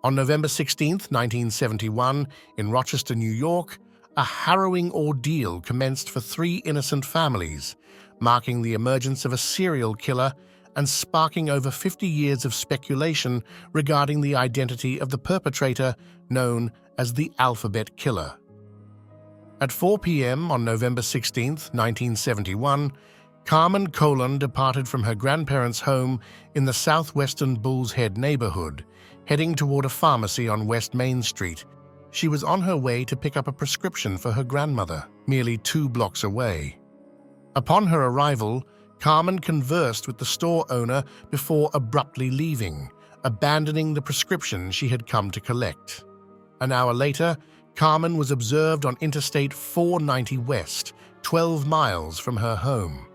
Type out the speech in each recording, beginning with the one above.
On November 16, 1971, in Rochester, New York, a harrowing ordeal commenced for three innocent families, marking the emergence of a serial killer and sparking over 50 years of speculation regarding the identity of the perpetrator known as the Alphabet Killer. At 4 p.m. on November 16, 1971, Carmen Colon departed from her grandparents' home in the southwestern Bull's Head neighborhood, heading toward a pharmacy on West Main Street. She was on her way to pick up a prescription for her grandmother, merely 2 blocks away. Upon her arrival, Carmen conversed with the store owner before abruptly leaving, abandoning the prescription she had come to collect. An hour later, Carmen was observed on Interstate 490 West, 12 miles from her home.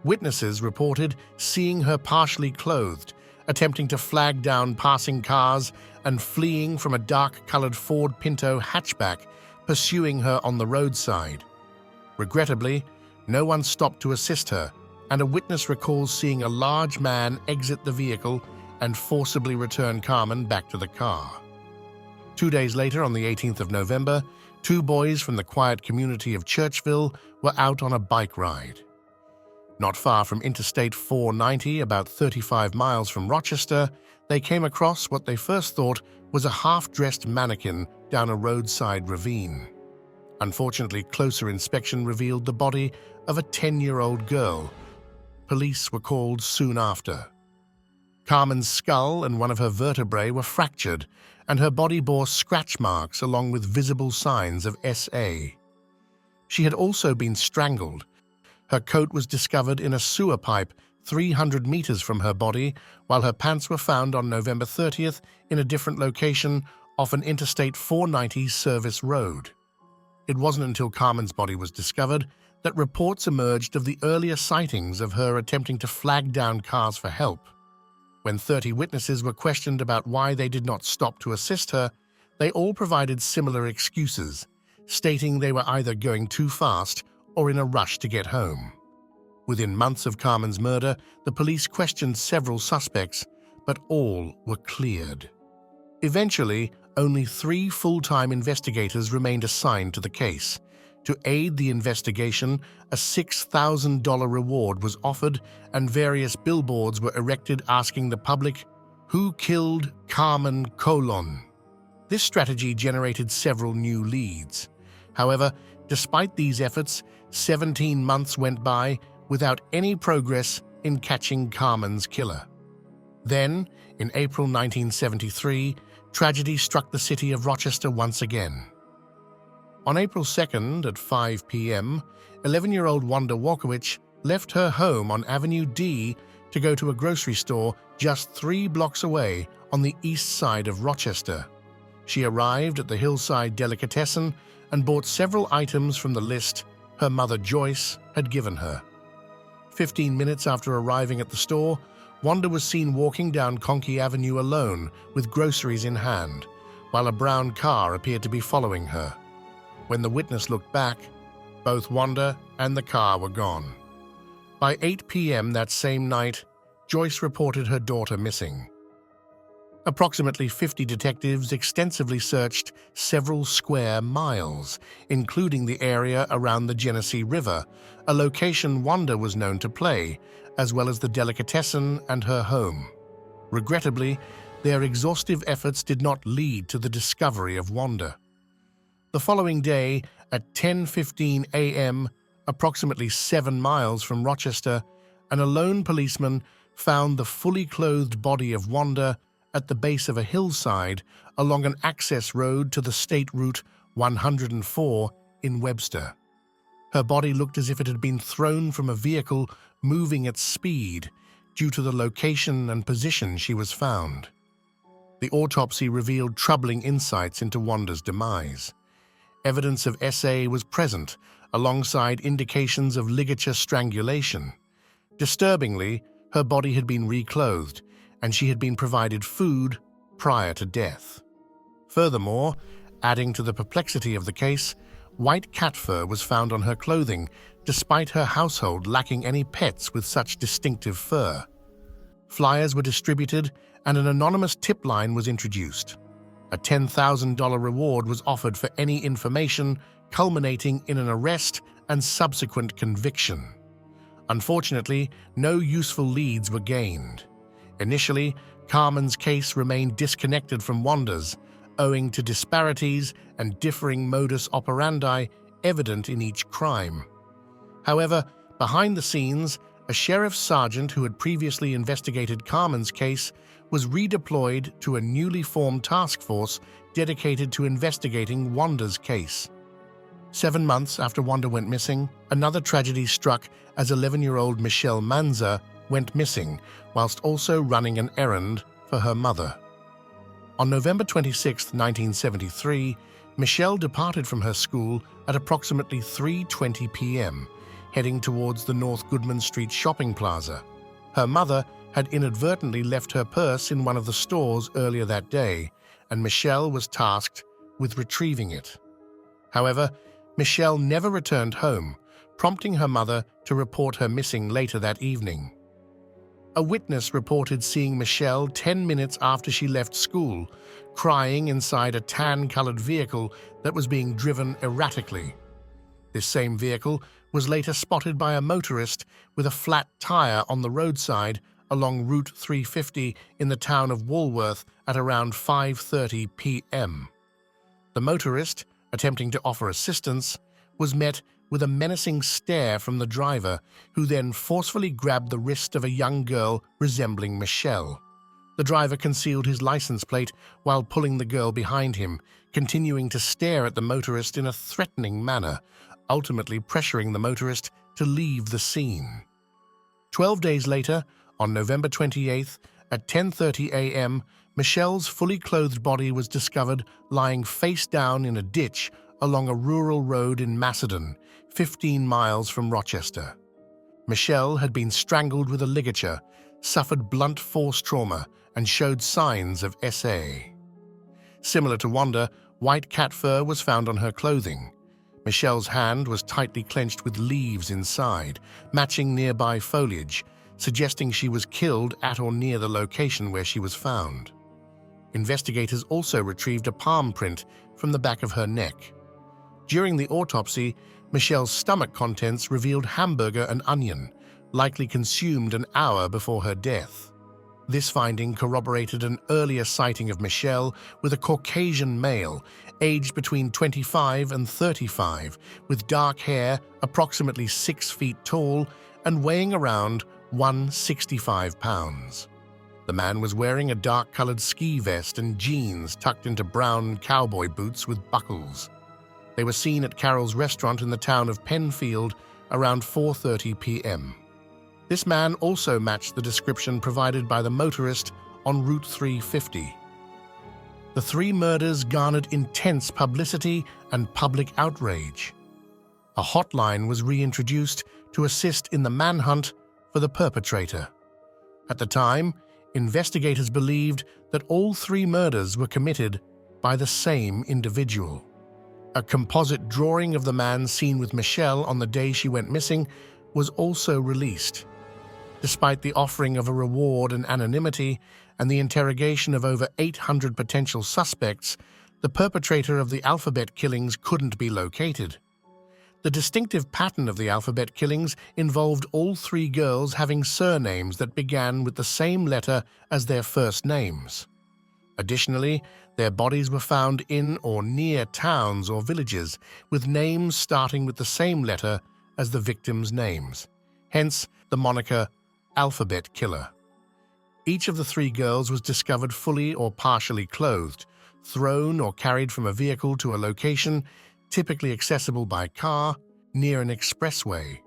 Witnesses reported seeing her partially clothed, attempting to flag down passing cars and fleeing from a dark-colored Ford Pinto hatchback pursuing her on the roadside. Regrettably, no one stopped to assist her, and a witness recalls seeing a large man exit the vehicle and forcibly return Carmen back to the car. 2 days later, on the 18th of November, 2 boys from the quiet community of Churchville were out on a bike ride. Not far from Interstate 490, about 35 miles from Rochester, they came across what they first thought was a half-dressed mannequin down a roadside ravine. Unfortunately, closer inspection revealed the body of a 10-year-old girl. Police were called soon after. Carmen's skull and one of her vertebrae were fractured, and her body bore scratch marks along with visible signs of SA. She had also been strangled. Her coat was discovered in a sewer pipe 300 meters from her body, while her pants were found on November 30th in a different location off an Interstate 490 service road. It wasn't until Carmen's body was discovered that reports emerged of the earlier sightings of her attempting to flag down cars for help. When 30 witnesses were questioned about why they did not stop to assist her, they all provided similar excuses, stating they were either going too fast or in a rush to get home. Within months of Carmen's murder, the police questioned several suspects, but all were cleared. Eventually, only 3 full-time investigators remained assigned to the case. To aid the investigation, a $6,000 reward was offered and various billboards were erected asking the public, "Who killed Carmen Colon?" This strategy generated several new leads. However, despite these efforts, 17 months went by without any progress in catching Carmen's killer. Then, in April 1973, tragedy struck the city of Rochester once again. On April 2nd at 5 p.m., 11-year-old Wanda Walkowicz left her home on Avenue D to go to a grocery store just 3 blocks away on the east side of Rochester. She arrived at the Hillside Delicatessen and bought several items from the list her mother Joyce had given her. 15 minutes after arriving at the store, Wanda was seen walking down Conkey Avenue alone with groceries in hand, while a brown car appeared to be following her. When the witness looked back, both Wanda and the car were gone. By 8 p.m. that same night, Joyce reported her daughter missing. Approximately 50 detectives extensively searched several square miles, including the area around the Genesee River, a location Wanda was known to play, as well as the delicatessen and her home. Regrettably, their exhaustive efforts did not lead to the discovery of Wanda. The following day, at 10:15 a.m., approximately 7 miles from Rochester, an alone policeman found the fully clothed body of Wanda at the base of a hillside along an access road to the State Route 104 in Webster. Her body looked as if it had been thrown from a vehicle moving at speed due to the location and position she was found. The autopsy revealed troubling insights into Wanda's demise. Evidence of SA was present, alongside indications of ligature strangulation. Disturbingly, her body had been reclothed, and she had been provided food prior to death. Furthermore, adding to the perplexity of the case, white cat fur was found on her clothing, despite her household lacking any pets with such distinctive fur. Flyers were distributed, and an anonymous tip line was introduced. A $10,000 reward was offered for any information, culminating in an arrest and subsequent conviction. Unfortunately, no useful leads were gained. Initially, Carmen's case remained disconnected from Wanda's, owing to disparities and differing modus operandi evident in each crime. However, behind the scenes, a sheriff's sergeant who had previously investigated Carmen's case was redeployed to a newly formed task force dedicated to investigating Wanda's case. 7 months after Wanda went missing, another tragedy struck as 11-year-old Michelle Manza went missing whilst also running an errand for her mother. On November 26, 1973, Michelle departed from her school at approximately 3:20 p.m., heading towards the North Goodman Street shopping plaza. Her mother had inadvertently left her purse in one of the stores earlier that day, and Michelle was tasked with retrieving it. However, Michelle never returned home, prompting her mother to report her missing later that evening. A witness reported seeing Michelle 10 minutes after she left school, crying inside a tan-colored vehicle that was being driven erratically. This same vehicle was later spotted by a motorist with a flat tire on the roadside along Route 350 in the town of Walworth at around 5:30 p.m. The motorist, attempting to offer assistance, was met with a menacing stare from the driver, who then forcefully grabbed the wrist of a young girl resembling Michelle. The driver concealed his license plate while pulling the girl behind him, continuing to stare at the motorist in a threatening manner, ultimately pressuring the motorist to leave the scene. 12 days later, on November 28th, at 10:30 a.m., Michelle's fully clothed body was discovered lying face down in a ditch along a rural road in Macedon, 15 miles from Rochester. Michelle had been strangled with a ligature, suffered blunt force trauma, and showed signs of SA. Similar to Wanda, white cat fur was found on her clothing. Michelle's hand was tightly clenched with leaves inside, matching nearby foliage, suggesting she was killed at or near the location where she was found. Investigators also retrieved a palm print from the back of her neck. During the autopsy, Michelle's stomach contents revealed hamburger and onion, likely consumed an hour before her death. This finding corroborated an earlier sighting of Michelle with a Caucasian male, aged between 25 and 35, with dark hair, approximately 6 feet tall, and weighing around 165 pounds. The man was wearing a dark-colored ski vest and jeans tucked into brown cowboy boots with buckles. They were seen at Carol's restaurant in the town of Penfield around 4:30 p.m. This man also matched the description provided by the motorist on Route 350. The 3 murders garnered intense publicity and public outrage. A hotline was reintroduced to assist in the manhunt for the perpetrator. At the time, investigators believed that all 3 murders were committed by the same individual. A composite drawing of the man seen with Michelle on the day she went missing was also released. Despite the offering of a reward and anonymity and the interrogation of over 800 potential suspects, the perpetrator of the alphabet killings couldn't be located. The distinctive pattern of the alphabet killings involved all 3 girls having surnames that began with the same letter as their first names. Additionally, their bodies were found in or near towns or villages with names starting with the same letter as the victims' names, hence the moniker Alphabet Killer. Each of the 3 girls was discovered fully or partially clothed, thrown or carried from a vehicle to a location typically accessible by car near an expressway.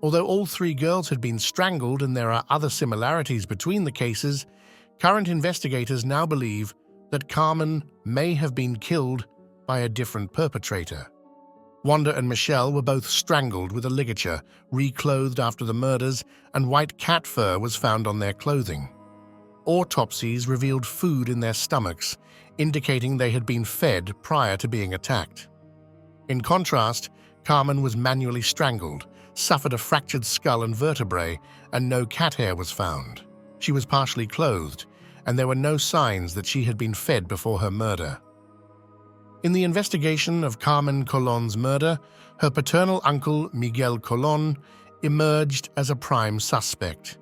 Although all 3 girls had been strangled and there are other similarities between the cases, current investigators now believe that Carmen may have been killed by a different perpetrator. Wanda and Michelle were both strangled with a ligature, reclothed after the murders, and white cat fur was found on their clothing. Autopsies revealed food in their stomachs, indicating they had been fed prior to being attacked. In contrast, Carmen was manually strangled, suffered a fractured skull and vertebrae, and no cat hair was found. She was partially clothed, and there were no signs that she had been fed before her murder. In the investigation of Carmen Colon's murder, her paternal uncle, Miguel Colon, emerged as a prime suspect.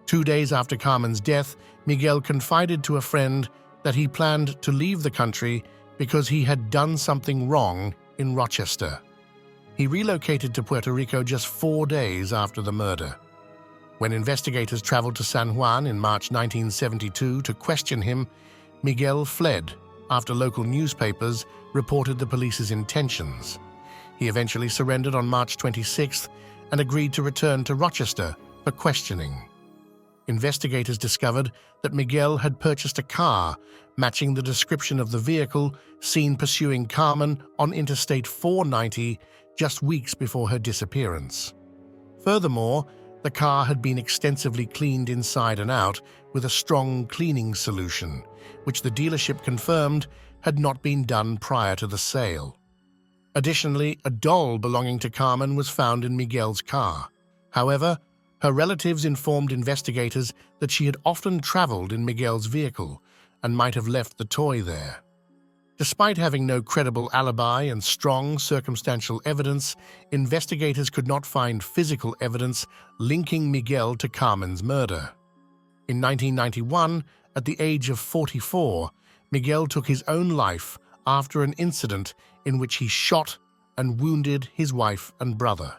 2 days after Carmen's death, Miguel confided to a friend that he planned to leave the country because he had done something wrong in Rochester. He relocated to Puerto Rico just 4 days after the murder. When investigators traveled to San Juan in March 1972 to question him, Miguel fled after local newspapers reported the police's intentions. He eventually surrendered on March 26th and agreed to return to Rochester for questioning. Investigators discovered that Miguel had purchased a car matching the description of the vehicle seen pursuing Carmen on Interstate 490 just weeks before her disappearance. Furthermore, the car had been extensively cleaned inside and out with a strong cleaning solution, which the dealership confirmed had not been done prior to the sale. Additionally, a doll belonging to Carmen was found in Miguel's car. However, her relatives informed investigators that she had often traveled in Miguel's vehicle and might have left the toy there. Despite having no credible alibi and strong circumstantial evidence, investigators could not find physical evidence linking Miguel to Carmen's murder. In 1991, at the age of 44, Miguel took his own life after an incident in which he shot and wounded his wife and brother.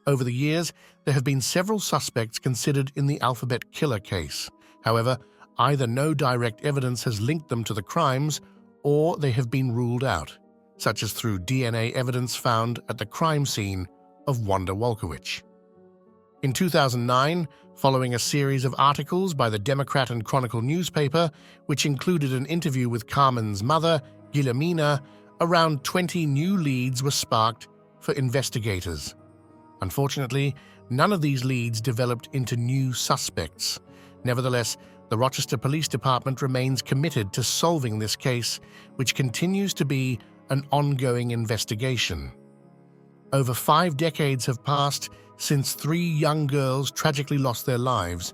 Over the years, there have been several suspects considered in the Alphabet Killer case. However, either no direct evidence has linked them to the crimes or they have been ruled out, such as through DNA evidence found at the crime scene of Wanda Wolkowicz. In 2009, following a series of articles by the Democrat and Chronicle newspaper, which included an interview with Carmen's mother, Guillermina, around 20 new leads were sparked for investigators. Unfortunately, none of these leads developed into new suspects. Nevertheless, the Rochester Police Department remains committed to solving this case, which continues to be an ongoing investigation. Over 5 decades have passed since 3 young girls tragically lost their lives,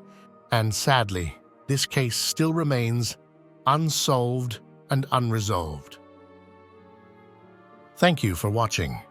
and sadly, this case still remains unsolved and unresolved. Thank you for watching.